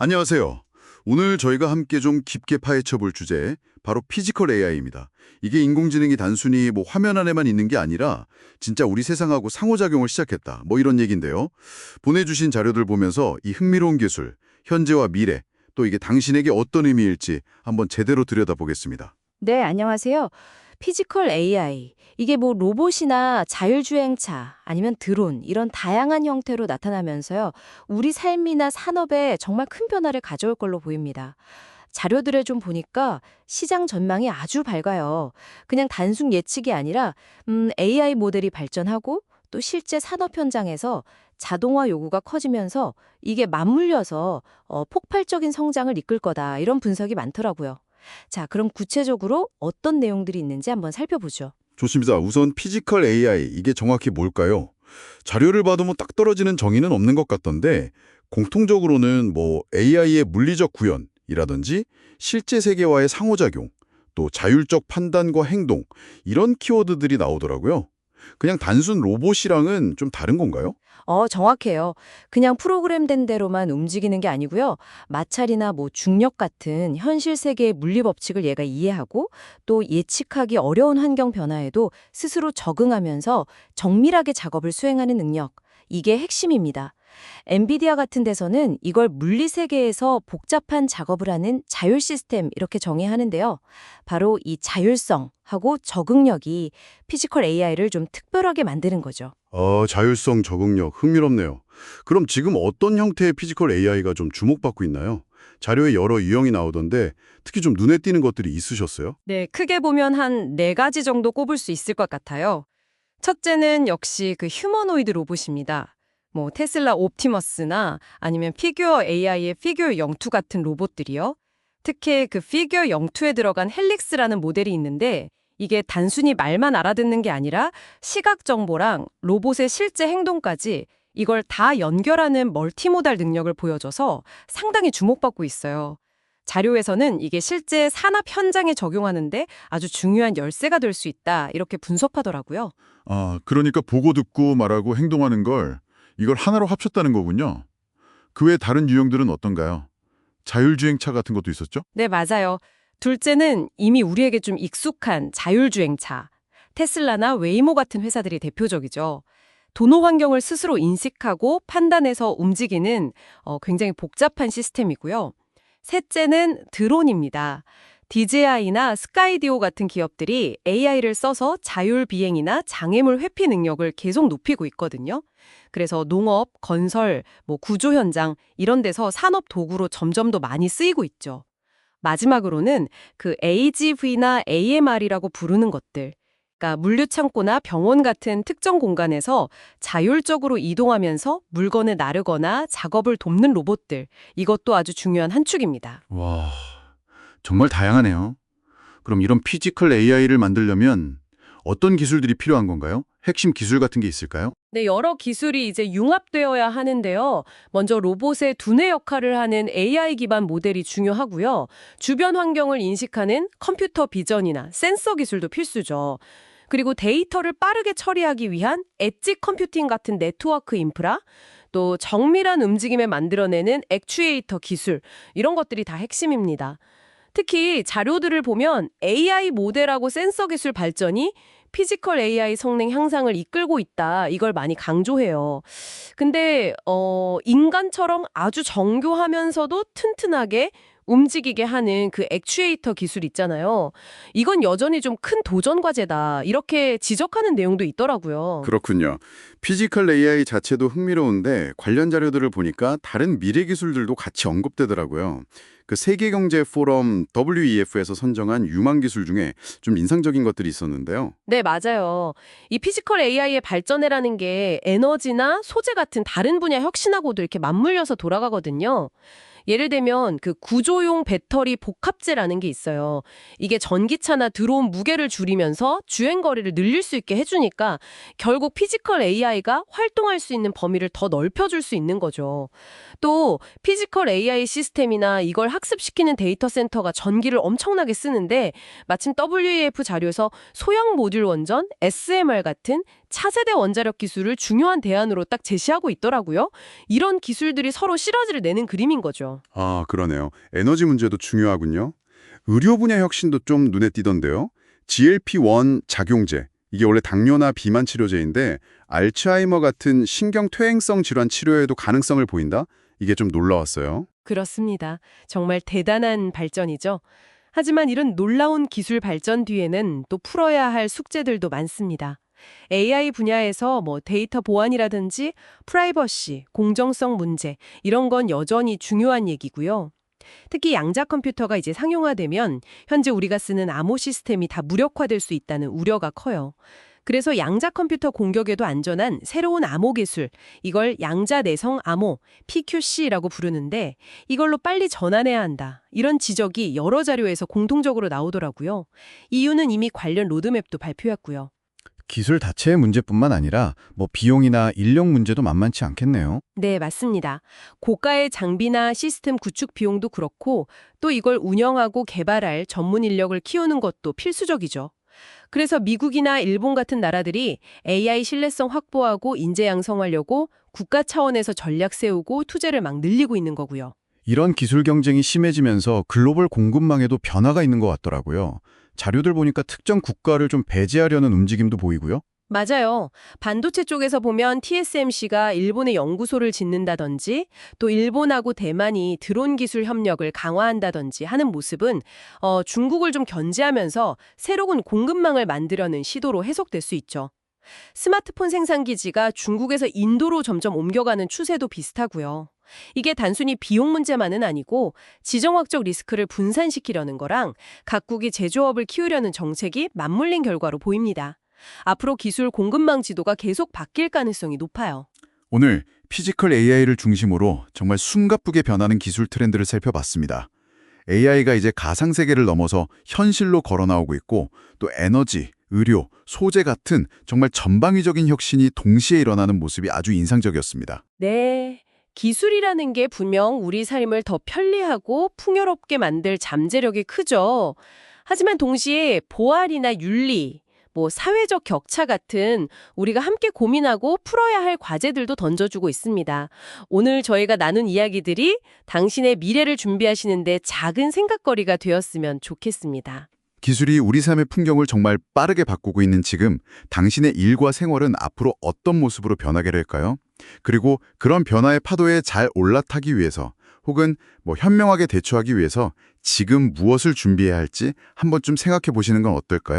안녕하세요. 오늘 저희가 함께 좀 깊게 파헤쳐 볼 주제, 바로 피지컬 AI입니다. 이게 인공지능이 단순히 화면 안에만 있는 게 아니라 진짜 우리 세상하고 상호작용을 시작했다. 이런 얘기인데요. 보내주신 자료들 보면서 이 흥미로운 기술, 현재와 미래, 또 이게 당신에게 어떤 의미일지 한번 제대로 들여다보겠습니다. 네, 안녕하세요. 피지컬 AI. 이게 로봇이나 자율주행차 아니면 드론 이런 다양한 형태로 나타나면서요. 우리 삶이나 산업에 정말 큰 변화를 가져올 걸로 보입니다. 자료들을 좀 보니까 시장 전망이 아주 밝아요. 그냥 단순 예측이 아니라 AI 모델이 발전하고 또 실제 산업 현장에서 자동화 요구가 커지면서 이게 맞물려서 폭발적인 성장을 이끌 거다. 이런 분석이 많더라고요. 자, 그럼 구체적으로 어떤 내용들이 있는지 한번 살펴보죠. 좋습니다. 우선 피지컬 AI, 이게 정확히 뭘까요? 자료를 봐도 딱 떨어지는 정의는 없는 것 같던데 공통적으로는 AI의 물리적 구현이라든지 실제 세계와의 상호작용, 또 자율적 판단과 행동 이런 키워드들이 나오더라고요. 그냥 단순 로봇이랑은 좀 다른 건가요? 정확해요. 그냥 프로그램된 대로만 움직이는 게 아니고요. 마찰이나 중력 같은 현실 세계의 물리 법칙을 얘가 이해하고 또 예측하기 어려운 환경 변화에도 스스로 적응하면서 정밀하게 작업을 수행하는 능력. 이게 핵심입니다. 엔비디아 같은 데서는 이걸 물리 세계에서 복잡한 작업을 하는 자율 시스템 이렇게 정의하는데요. 바로 이 자율성하고 적응력이 피지컬 AI를 좀 특별하게 만드는 거죠. 자율성, 적응력, 흥미롭네요. 그럼 지금 어떤 형태의 피지컬 AI가 좀 주목받고 있나요? 자료에 여러 유형이 나오던데 특히 좀 눈에 띄는 것들이 있으셨어요? 네, 크게 보면 한 네 가지 정도 꼽을 수 있을 것 같아요. 첫째는 역시 그 휴머노이드 로봇입니다. 테슬라 옵티머스나 아니면 피규어 AI의 피규어 영투 같은 로봇들이요. 특히 그 피규어 영투에 들어간 헬릭스라는 모델이 있는데 이게 단순히 말만 알아듣는 게 아니라 시각 정보랑 로봇의 실제 행동까지 이걸 다 연결하는 멀티모달 능력을 보여줘서 상당히 주목받고 있어요. 자료에서는 이게 실제 산업 현장에 적용하는데 아주 중요한 열쇠가 될 수 있다, 이렇게 분석하더라고요. 그러니까 보고 듣고 말하고 행동하는 걸 이걸 하나로 합쳤다는 거군요. 그 외 다른 유형들은 어떤가요? 자율주행차 같은 것도 있었죠? 네, 맞아요. 둘째는 이미 우리에게 좀 익숙한 자율주행차. 테슬라나 웨이모 같은 회사들이 대표적이죠. 도로 환경을 스스로 인식하고 판단해서 움직이는 굉장히 복잡한 시스템이고요. 셋째는 드론입니다. DJI나 스카이디오 같은 기업들이 AI를 써서 자율 비행이나 장애물 회피 능력을 계속 높이고 있거든요. 그래서 농업, 건설, 구조 현장 이런 데서 산업 도구로 점점 더 많이 쓰이고 있죠. 마지막으로는 그 AGV나 AMR이라고 부르는 것들, 그러니까 물류창고나 병원 같은 특정 공간에서 자율적으로 이동하면서 물건을 나르거나 작업을 돕는 로봇들, 이것도 아주 중요한 한 축입니다. 와, 정말 다양하네요. 그럼 이런 피지컬 AI를 만들려면 어떤 기술들이 필요한 건가요? 핵심 기술 같은 게 있을까요? 네, 여러 기술이 이제 융합되어야 하는데요. 먼저 로봇의 두뇌 역할을 하는 AI 기반 모델이 중요하고요. 주변 환경을 인식하는 컴퓨터 비전이나 센서 기술도 필수죠. 그리고 데이터를 빠르게 처리하기 위한 엣지 컴퓨팅 같은 네트워크 인프라, 또 정밀한 움직임을 만들어내는 액추에이터 기술, 이런 것들이 다 핵심입니다. 특히 자료들을 보면 AI 모델하고 센서 기술 발전이 피지컬 AI 성능 향상을 이끌고 있다, 이걸 많이 강조해요. 근데 인간처럼 아주 정교하면서도 튼튼하게 움직이게 하는 그 액추에이터 기술 있잖아요. 이건 여전히 좀 큰 도전 과제다, 이렇게 지적하는 내용도 있더라고요. 그렇군요. 피지컬 AI 자체도 흥미로운데 관련 자료들을 보니까 다른 미래 기술들도 같이 언급되더라고요. 그 세계경제 포럼 WEF에서 선정한 유망 기술 중에 좀 인상적인 것들이 있었는데요. 네, 맞아요. 이 피지컬 AI의 발전이라는 게 에너지나 소재 같은 다른 분야 혁신하고도 이렇게 맞물려서 돌아가거든요. 예를 들면 그 구조용 배터리 복합재라는 게 있어요. 이게 전기차나 드론 무게를 줄이면서 주행 거리를 늘릴 수 있게 해주니까 결국 피지컬 AI가 활동할 수 있는 범위를 더 넓혀줄 수 있는 거죠. 또 피지컬 AI 시스템이나 이걸 학습시키는 데이터 센터가 전기를 엄청나게 쓰는데 마침 WEF 자료에서 소형 모듈 원전 SMR 같은 차세대 원자력 기술을 중요한 대안으로 딱 제시하고 있더라고요. 이런 기술들이 서로 시너지를 내는 그림인 거죠. 아, 그러네요. 에너지 문제도 중요하군요. 의료 분야 혁신도 좀 눈에 띄던데요. GLP-1 작용제. 이게 원래 당뇨나 비만 치료제인데 알츠하이머 같은 신경퇴행성 질환 치료에도 가능성을 보인다? 이게 좀 놀라웠어요. 그렇습니다. 정말 대단한 발전이죠. 하지만 이런 놀라운 기술 발전 뒤에는 또 풀어야 할 숙제들도 많습니다. AI 분야에서 데이터 보안이라든지 프라이버시, 공정성 문제 이런 건 여전히 중요한 얘기고요. 특히 양자 컴퓨터가 이제 상용화되면 현재 우리가 쓰는 암호 시스템이 다 무력화될 수 있다는 우려가 커요. 그래서 양자 컴퓨터 공격에도 안전한 새로운 암호 기술, 이걸 양자 내성 암호, PQC라고 부르는데 이걸로 빨리 전환해야 한다. 이런 지적이 여러 자료에서 공통적으로 나오더라고요. 이유는 이미 관련 로드맵도 발표했고요. 기술 자체의 문제뿐만 아니라 비용이나 인력 문제도 만만치 않겠네요. 네, 맞습니다. 고가의 장비나 시스템 구축 비용도 그렇고 또 이걸 운영하고 개발할 전문 인력을 키우는 것도 필수적이죠. 그래서 미국이나 일본 같은 나라들이 AI 신뢰성 확보하고 인재 양성하려고 국가 차원에서 전략 세우고 투자를 막 늘리고 있는 거고요. 이런 기술 경쟁이 심해지면서 글로벌 공급망에도 변화가 있는 것 같더라고요. 자료들 보니까 특정 국가를 좀 배제하려는 움직임도 보이고요. 맞아요. 반도체 쪽에서 보면 TSMC가 일본에 연구소를 짓는다든지 또 일본하고 대만이 드론 기술 협력을 강화한다든지 하는 모습은 중국을 좀 견제하면서 새로운 공급망을 만들려는 시도로 해석될 수 있죠. 스마트폰 생산 기지가 중국에서 인도로 점점 옮겨가는 추세도 비슷하고요. 이게 단순히 비용 문제만은 아니고 지정학적 리스크를 분산시키려는 거랑 각국이 제조업을 키우려는 정책이 맞물린 결과로 보입니다. 앞으로 기술 공급망 지도가 계속 바뀔 가능성이 높아요. 오늘 피지컬 AI를 중심으로 정말 숨가쁘게 변하는 기술 트렌드를 살펴봤습니다. AI가 이제 가상세계를 넘어서 현실로 걸어나오고 있고 또 에너지, 의료, 소재 같은 정말 전방위적인 혁신이 동시에 일어나는 모습이 아주 인상적이었습니다. 네. 기술이라는 게 분명 우리 삶을 더 편리하고 풍요롭게 만들 잠재력이 크죠. 하지만 동시에 보안이나 윤리, 사회적 격차 같은 우리가 함께 고민하고 풀어야 할 과제들도 던져주고 있습니다. 오늘 저희가 나눈 이야기들이 당신의 미래를 준비하시는데 작은 생각거리가 되었으면 좋겠습니다. 기술이 우리 삶의 풍경을 정말 빠르게 바꾸고 있는 지금 당신의 일과 생활은 앞으로 어떤 모습으로 변하게 될까요? 그리고 그런 변화의 파도에 잘 올라타기 위해서 혹은 현명하게 대처하기 위해서 지금 무엇을 준비해야 할지 한번쯤 생각해 보시는 건 어떨까요?